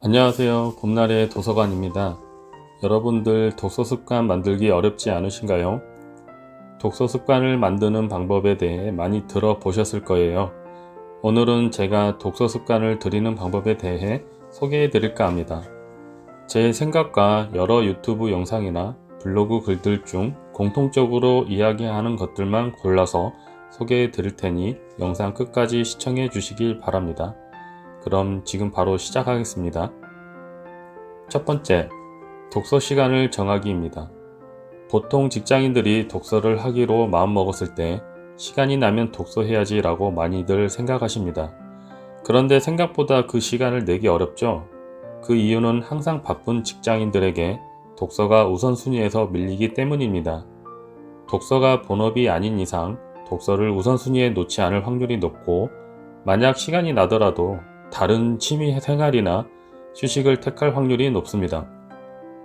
안녕하세요. 곰날의 도서관입니다. 여러분들 독서 습관 만들기 어렵지 않으신가요? 독서 습관을 만드는 방법에 대해 많이 들어보셨을 거예요. 오늘은 제가 독서 습관을 들이는 방법에 대해 소개해 드릴까 합니다. 제 생각과 여러 유튜브 영상이나 블로그 글들 중 공통적으로 이야기하는 것들만 골라서 소개해 드릴 테니 영상 끝까지 시청해 주시길 바랍니다. 그럼 지금 바로 시작하겠습니다. 첫 번째, 독서 시간을 정하기입니다. 보통 직장인들이 독서를 하기로 마음먹었을 때 시간이 나면 독서해야지 라고 많이들 생각하십니다. 그런데 생각보다 그 시간을 내기 어렵죠? 그 이유는 항상 바쁜 직장인들에게 독서가 우선순위에서 밀리기 때문입니다. 독서가 본업이 아닌 이상 독서를 우선순위에 놓지 않을 확률이 높고, 만약 시간이 나더라도 다른 취미 생활이나 휴식을 택할 확률이 높습니다.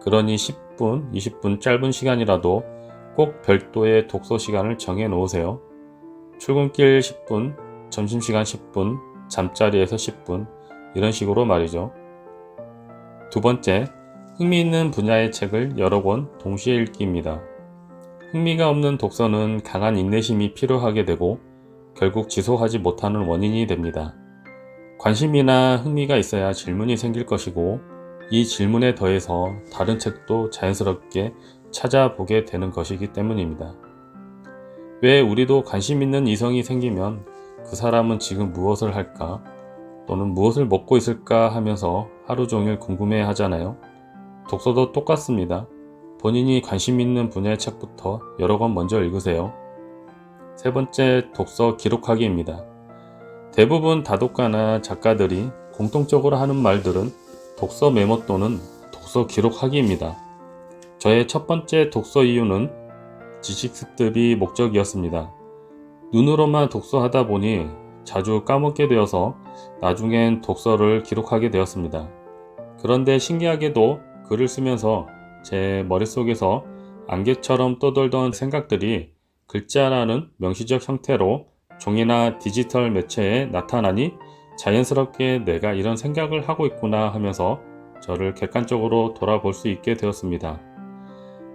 그러니 10분, 20분 짧은 시간이라도 꼭 별도의 독서 시간을 정해 놓으세요. 출근길 10분, 점심시간 10분, 잠자리에서 10분, 이런 식으로 말이죠. 두 번째, 흥미있는 분야의 책을 여러 권 동시에 읽기입니다. 흥미가 없는 독서는 강한 인내심이 필요하게 되고 결국 지속하지 못하는 원인이 됩니다. 관심이나 흥미가 있어야 질문이 생길 것이고, 이 질문에 더해서 다른 책도 자연스럽게 찾아보게 되는 것이기 때문입니다. 왜 우리도 관심 있는 이성이 생기면 그 사람은 지금 무엇을 할까 또는 무엇을 먹고 있을까 하면서 하루 종일 궁금해 하잖아요. 독서도 똑같습니다. 본인이 관심 있는 분야의 책부터 여러 권 먼저 읽으세요. 세 번째, 독서 기록하기입니다. 대부분 다독가나 작가들이 공통적으로 하는 말들은 독서 메모 또는 독서 기록하기입니다. 저의 첫 번째 독서 이유는 지식습득이 목적이었습니다. 눈으로만 독서하다 보니 자주 까먹게 되어서 나중엔 독서를 기록하게 되었습니다. 그런데 신기하게도 글을 쓰면서 제 머릿속에서 안개처럼 떠돌던 생각들이 글자라는 명시적 형태로 종이나 디지털 매체에 나타나니 자연스럽게 내가 이런 생각을 하고 있구나 하면서 저를 객관적으로 돌아볼 수 있게 되었습니다.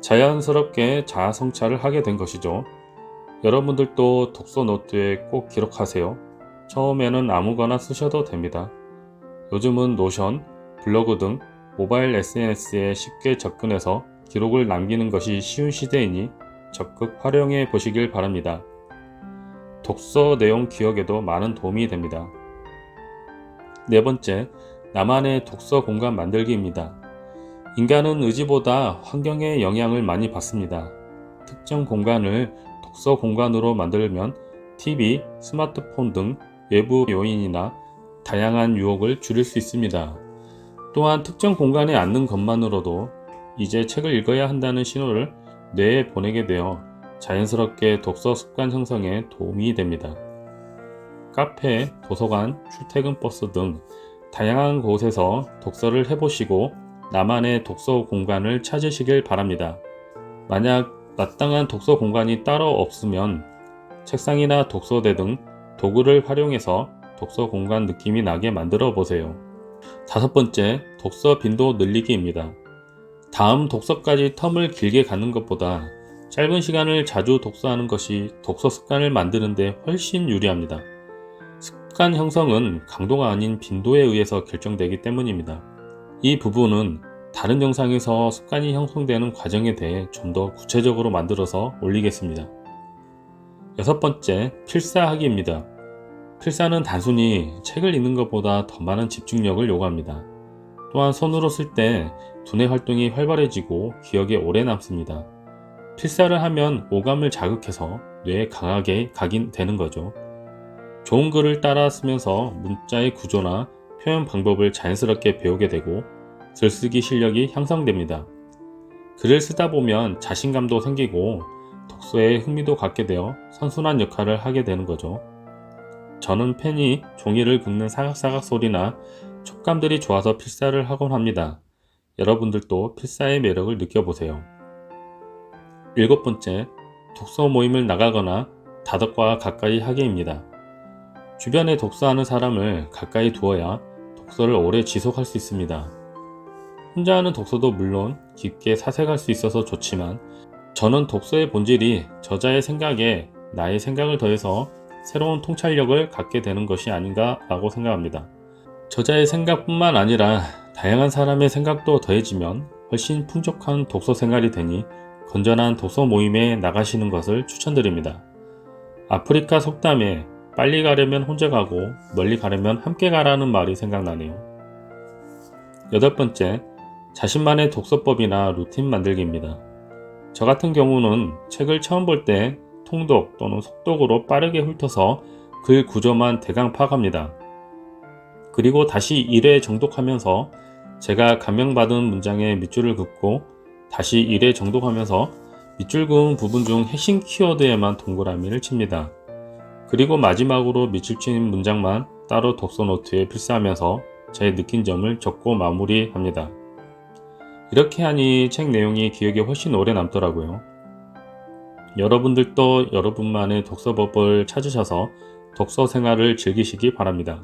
자연스럽게 자아 성찰을 하게 된 것이죠. 여러분들도 독서 노트에 꼭 기록하세요. 처음에는 아무거나 쓰셔도 됩니다. 요즘은 노션, 블로그 등 모바일 SNS에 쉽게 접근해서 기록을 남기는 것이 쉬운 시대이니 적극 활용해 보시길 바랍니다. 독서 내용 기억에도 많은 도움이 됩니다. 네 번째, 나만의 독서 공간 만들기입니다. 인간은 의지보다 환경의 영향을 많이 받습니다. 특정 공간을 독서 공간으로 만들면 TV, 스마트폰 등 외부 요인이나 다양한 유혹을 줄일 수 있습니다. 또한 특정 공간에 앉는 것만으로도 이제 책을 읽어야 한다는 신호를 뇌에 보내게 되어 자연스럽게 독서 습관 형성에 도움이 됩니다. 카페, 도서관, 출퇴근 버스 등 다양한 곳에서 독서를 해보시고 나만의 독서 공간을 찾으시길 바랍니다. 만약 마땅한 독서 공간이 따로 없으면 책상이나 독서대 등 도구를 활용해서 독서 공간 느낌이 나게 만들어 보세요. 다섯 번째, 독서 빈도 늘리기입니다. 다음 독서까지 텀을 길게 갖는 것보다 짧은 시간을 자주 독서하는 것이 독서 습관을 만드는 데 훨씬 유리합니다. 습관 형성은 강도가 아닌 빈도에 의해서 결정되기 때문입니다. 이 부분은 다른 영상에서 습관이 형성되는 과정에 대해 좀 더 구체적으로 만들어서 올리겠습니다. 여섯 번째, 필사하기입니다. 필사는 단순히 책을 읽는 것보다 더 많은 집중력을 요구합니다. 또한 손으로 쓸 때 두뇌 활동이 활발해지고 기억에 오래 남습니다. 필사를 하면 오감을 자극해서 뇌에 강하게 각인되는 거죠. 좋은 글을 따라 쓰면서 문자의 구조나 표현 방법을 자연스럽게 배우게 되고 글쓰기 실력이 향상됩니다. 글을 쓰다 보면 자신감도 생기고 독서에 흥미도 갖게 되어 선순환 역할을 하게 되는 거죠. 저는 펜이 종이를 긁는 사각사각 소리나 촉감들이 좋아서 필사를 하곤 합니다. 여러분들도 필사의 매력을 느껴보세요. 일곱 번째, 독서 모임을 나가거나 다덕과 가까이 하기입니다. 주변에 독서하는 사람을 가까이 두어야 독서를 오래 지속할 수 있습니다. 혼자 하는 독서도 물론 깊게 사색할 수 있어서 좋지만 저는 독서의 본질이 저자의 생각에 나의 생각을 더해서 새로운 통찰력을 갖게 되는 것이 아닌가 라고 생각합니다. 저자의 생각뿐만 아니라 다양한 사람의 생각도 더해지면 훨씬 풍족한 독서 생활이 되니 건전한 독서 모임에 나가시는 것을 추천드립니다. 아프리카 속담에 빨리 가려면 혼자 가고 멀리 가려면 함께 가라는 말이 생각나네요. 8번째, 자신만의 독서법이나 루틴 만들기입니다. 저 같은 경우는 책을 처음 볼 때 통독 또는 속독으로 빠르게 훑어서 글 구조만 대강 파악합니다. 그리고 다시 1회 정독하면서 제가 감명받은 문장에 밑줄을 긋고 다시 1회 정독하면서 밑줄 그은 부분 중 핵심 키워드에만 동그라미를 칩니다. 그리고 마지막으로 밑줄 친 문장만 따로 독서 노트에 필사하면서 제 느낀 점을 적고 마무리합니다. 이렇게 하니 책 내용이 기억에 훨씬 오래 남더라고요. 여러분들도 여러분만의 독서법을 찾으셔서 독서 생활을 즐기시기 바랍니다.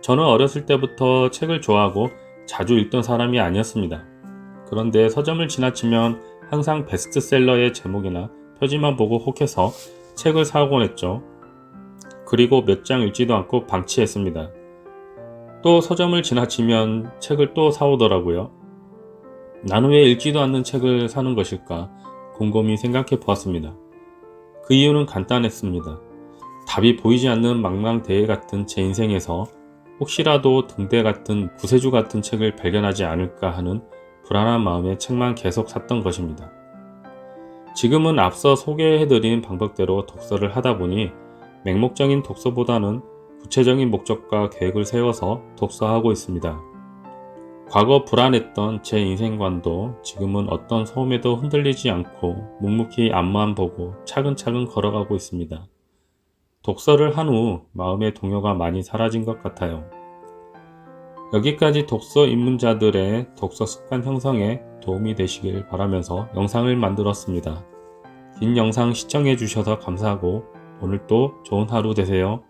저는 어렸을 때부터 책을 좋아하고 자주 읽던 사람이 아니었습니다. 그런데 서점을 지나치면 항상 베스트셀러의 제목이나 표지만 보고 혹해서 책을 사오곤 했죠. 그리고 몇 장 읽지도 않고 방치했습니다. 또 서점을 지나치면 책을 또 사오더라고요. 나는 왜 읽지도 않는 책을 사는 것일까 곰곰이 생각해 보았습니다. 그 이유는 간단했습니다. 답이 보이지 않는 망망대해 같은 제 인생에서 혹시라도 등대 같은 구세주 같은 책을 발견하지 않을까 하는 불안한 마음에 책만 계속 샀던 것입니다. 지금은 앞서 소개해드린 방법대로 독서를 하다 보니 맹목적인 독서보다는 구체적인 목적과 계획을 세워서 독서하고 있습니다. 과거 불안했던 제 인생관도 지금은 어떤 소음에도 흔들리지 않고 묵묵히 앞만 보고 차근차근 걸어가고 있습니다. 독서를 한 후 마음의 동요가 많이 사라진 것 같아요. 여기까지 독서 입문자들의 독서 습관 형성에 도움이 되시길 바라면서 영상을 만들었습니다. 긴 영상 시청해 주셔서 감사하고 오늘도 좋은 하루 되세요.